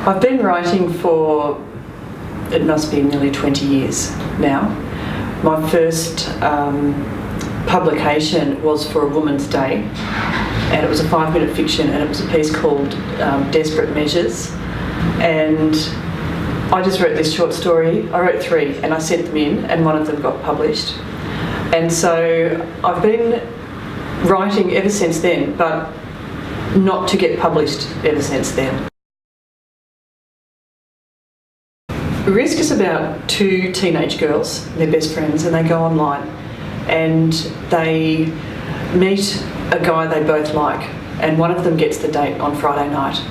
I've been writing for, it must be nearly 20 years now. My first publication was for a Woman's Day, and it was a 5-minute fiction, and it was a piece called Desperate Measures. And I just wrote this short story. I wrote 3 and I sent them in, and one of them got published. And so I've been writing ever since then, but not to get published ever since then. Risk is about 2 teenage girls, they're best friends, and they go online and they meet a guy they both like, and one of them gets the date on Friday night.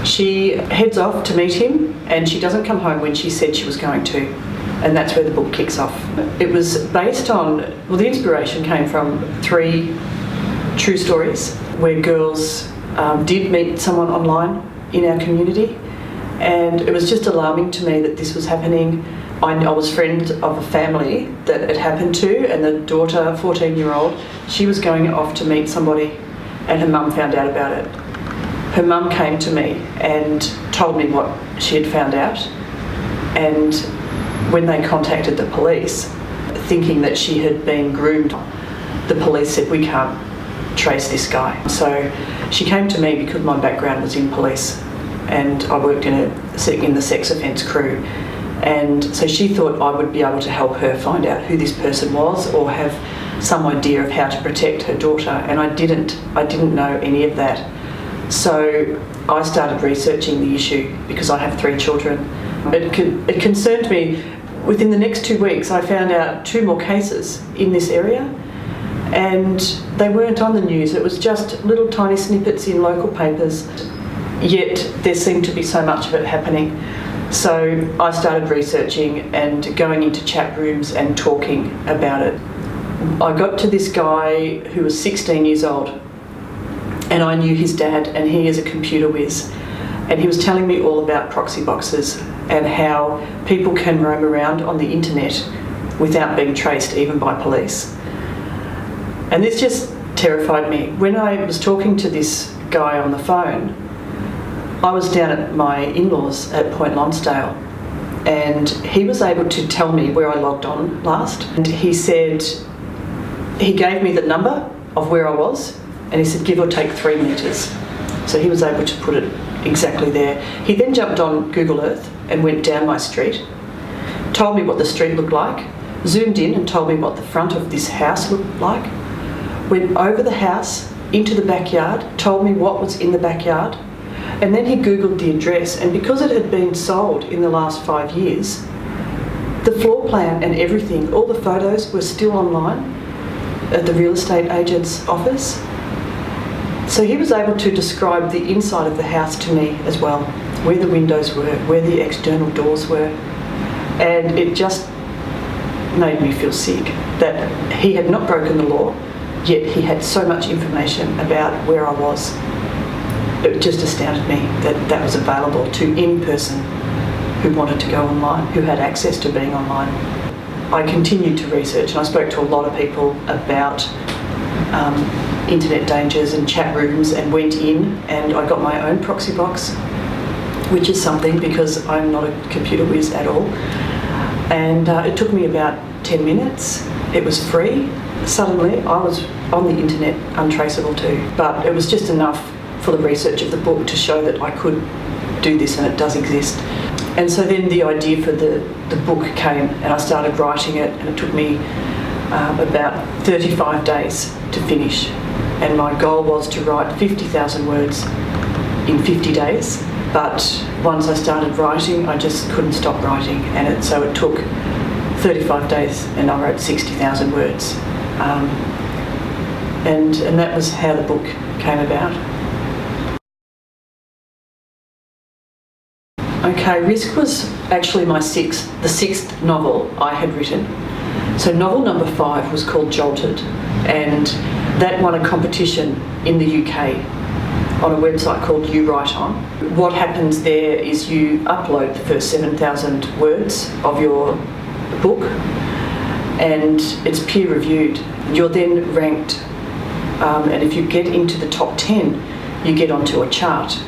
She heads off to meet him and she doesn't come home when she said she was going to, and that's where the book kicks off. It was based on, well, the inspiration came from 3 true stories where girls did meet someone online in our community, and it was just alarming to me that this was happening. I was friend of a family that it happened to, and the daughter, 14-year-old, she was going off to meet somebody and her mum found out about it. Her mum came to me and told me what she had found out, and when they contacted the police, thinking that she had been groomed, the police said, we can't trace this guy. So she came to me because my background was in police and I worked in the sex offence crew, and so she thought I would be able to help her find out who this person was or have some idea of how to protect her daughter, and I didn't know any of that. So I started researching the issue because I have 3 children. It concerned me. Within the next 2 weeks I found out 2 more cases in this area, and they weren't on the news. It was just little tiny snippets in local papers, yet there seemed to be so much of it happening. So I started researching and going into chat rooms and talking about it. I got to this guy who was 16 years old, and I knew his dad, and he is a computer whiz, and he was telling me all about proxy boxes and how people can roam around on the internet without being traced even by police. And this just terrified me. When I was talking to this guy on the phone, I was down at my in-laws at Point Lonsdale, and he was able to tell me where I logged on last. And he said, he gave me the number of where I was, and he said give or take 3 metres. So he was able to put it exactly there. He then jumped on Google Earth and went down my street, told me what the street looked like, zoomed in and told me what the front of this house looked like, went over the house into the backyard, told me what was in the backyard, and then he Googled the address, and because it had been sold in the last 5 years, the floor plan and everything, all the photos were still online at the real estate agent's office. So he was able to describe the inside of the house to me as well, where the windows were, where the external doors were, and it just made me feel sick that he had not broken the law, yet he had so much information about where I was. It just astounded me that that was available to any person who wanted to go online, who had access to being online. I continued to research, and I spoke to a lot of people about internet dangers and chat rooms, and went in and I got my own proxy box, which is something because I'm not a computer whiz at all. And it took me about 10 minutes. It was free. Suddenly I was on the internet, untraceable too. But it was just enough for the research of the book to show that I could do this and it does exist. And so then the idea for the book came, and I started writing it, and it took me about 35 days to finish. And my goal was to write 50,000 words in 50 days. But once I started writing, I just couldn't stop writing, and so it took 35 days and I wrote 60,000 words. And that was how the book came about. Okay, Risk was actually the 6th novel I had written. So novel number 5 was called Jolted, and that won a competition in the UK on a website called You Write On. What happens there is you upload the first 7,000 words of your book, and it's peer reviewed. You're then ranked, and if you get into the top 10, you get onto a chart.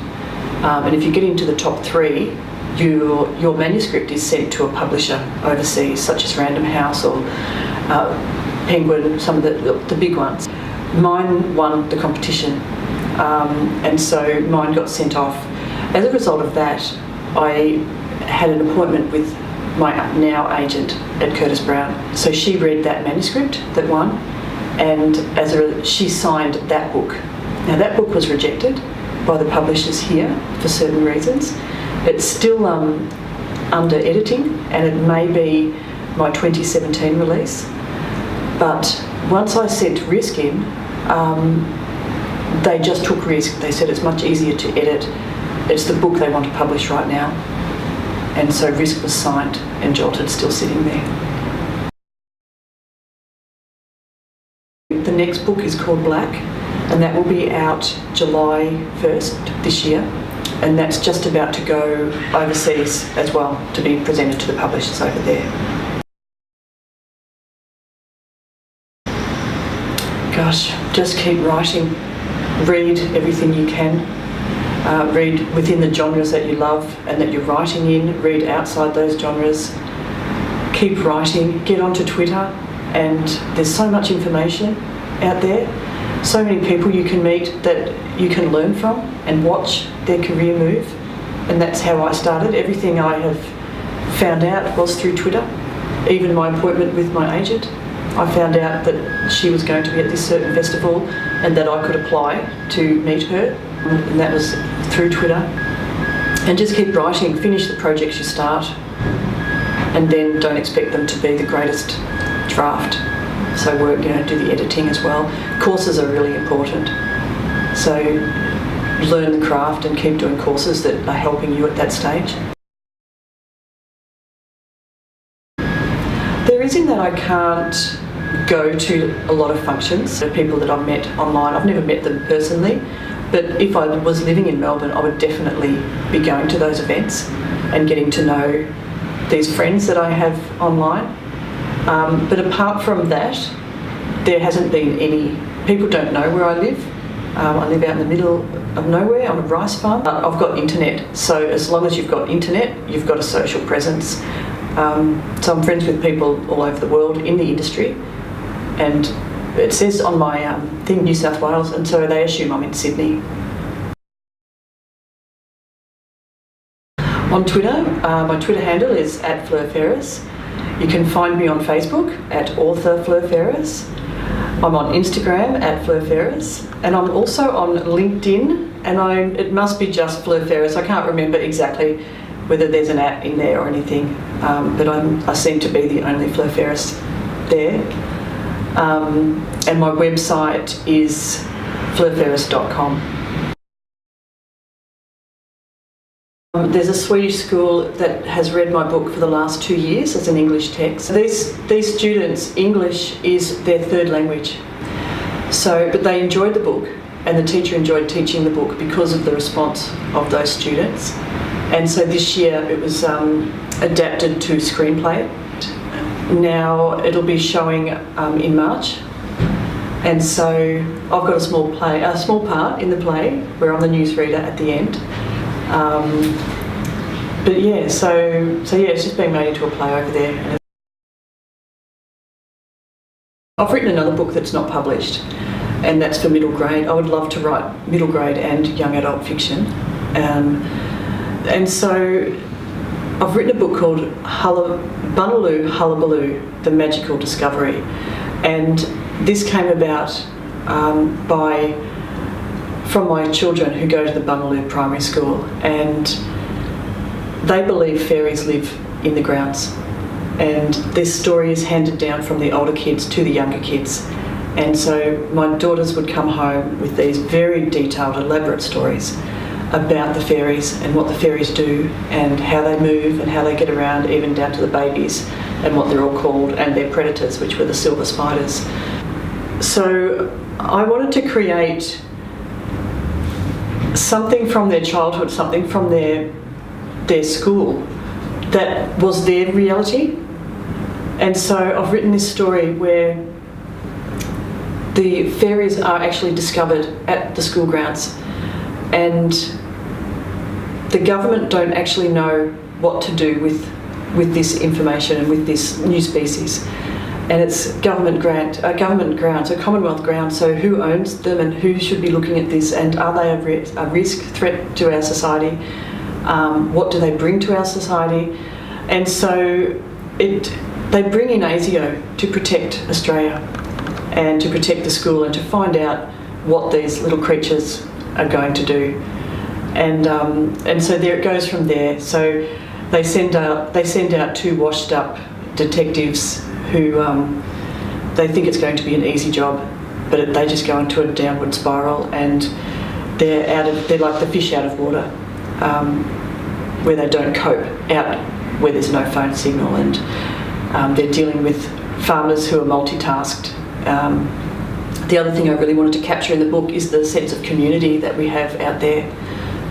And if you get into the top 3, your manuscript is sent to a publisher overseas, such as Random House or Penguin, some of the big ones. Mine won the competition, and so mine got sent off. As a result of that, I had an appointment with my now agent at Curtis Brown. So she read that manuscript that won, and she signed that book. Now that book was rejected by the publishers here for certain reasons. It's still under editing, and it may be my 2017 release. But once I sent Risk in, they just took Risk. They said it's much easier to edit. It's the book they want to publish right now. And so Risk was signed and Jolted's still sitting there. The next book is called Black, and that will be out July 1st this year. And that's just about to go overseas as well, to be presented to the publishers over there. Gosh, just keep writing. Read everything you can. Read within the genres that you love and that you're writing in. Read outside those genres. Keep writing. Get onto Twitter, and there's so much information out there. So many people you can meet that you can learn from and watch their career move. And that's how I started. Everything I have found out was through Twitter. Even my appointment with my agent, I found out that she was going to be at this certain festival and that I could apply to meet her. And that was through Twitter. And just keep writing, finish the projects you start, and then don't expect them to be the greatest draft. So do the editing as well. Courses are really important. So learn the craft and keep doing courses that are helping you at that stage. There is in that I can't go to a lot of functions. The people that I've met online, I've never met them personally, but if I was living in Melbourne, I would definitely be going to those events and getting to know these friends that I have online. But apart from that, there hasn't been any. People don't know where I live. I live out in the middle of nowhere on a rice farm. I've got internet, so as long as you've got internet, you've got a social presence. So I'm friends with people all over the world in the industry, and it says on my thing New South Wales, and so they assume I'm in Sydney. On Twitter, my Twitter handle is @Fleur Ferris. You can find me on Facebook at author Fleur Ferris. I'm on Instagram @Fleur Ferris, and I'm also on LinkedIn, and it must be just Fleur Ferris. I can't remember exactly whether there's an @ in there or anything, but I seem to be the only Fleur Ferris there. And my website is fleurferris.com. There's a Swedish school that has read my book for the last 2 years as an English text. These students, English is their third language. But they enjoyed the book, and the teacher enjoyed teaching the book because of the response of those students. And so this year it was adapted to screenplay. Now it'll be showing in March. And so I've got a small part in the play where I'm the newsreader at the end. But yeah, so it's just being made into a play over there. I've written another book that's not published, and that's for middle grade. I would love to write middle grade and young adult fiction. And so I've written a book called Bunnaloo, Hullabaloo, The Magical Discovery. And this came about from my children who go to the Bunnaloo primary school, and they believe fairies live in the grounds. And this story is handed down from the older kids to the younger kids. And so my daughters would come home with these very detailed, elaborate stories about the fairies and what the fairies do and how they move and how they get around, even down to the babies and what they're all called, and their predators, which were the silver spiders. So I wanted to create something from their childhood, something from their school that was their reality. And so I've written this story where the fairies are actually discovered at the school grounds, and the government don't actually know what to do with this information and with this new species. And it's government ground, so Commonwealth ground, so who owns them and who should be looking at this, and are they a risk, threat to our society? What do they bring to our society? And so they bring in ASIO to protect Australia and to protect the school and to find out what these little creatures are going to do. And so there it goes from there. So they send out 2 washed up detectives who they think it's going to be an easy job, but they just go into a downward spiral, and they're like the fish out of water, where they don't cope, out where there's no phone signal, and they're dealing with farmers who are multitasked. The other thing I really wanted to capture in the book is the sense of community that we have out there,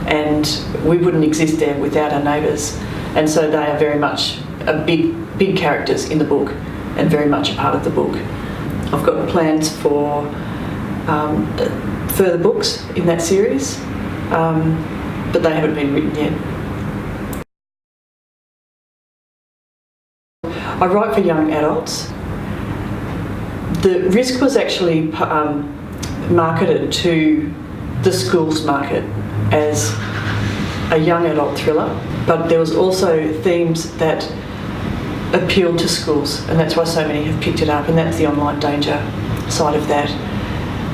and we wouldn't exist there without our neighbours, and so they are very much big characters in the book and very much a part of the book. I've got plans for further books in that series, but they haven't been written yet. I write for young adults. The Risk was actually marketed to the schools market as a young adult thriller, but there was also themes that appealed to schools, and that's why so many have picked it up, and that's the online danger side of that.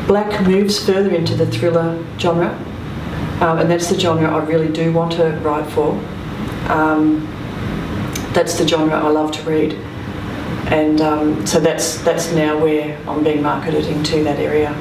Black moves further into the thriller genre, and that's the genre I really do want to write for. That's the genre I love to read, and so that's now where I'm being marketed into that area.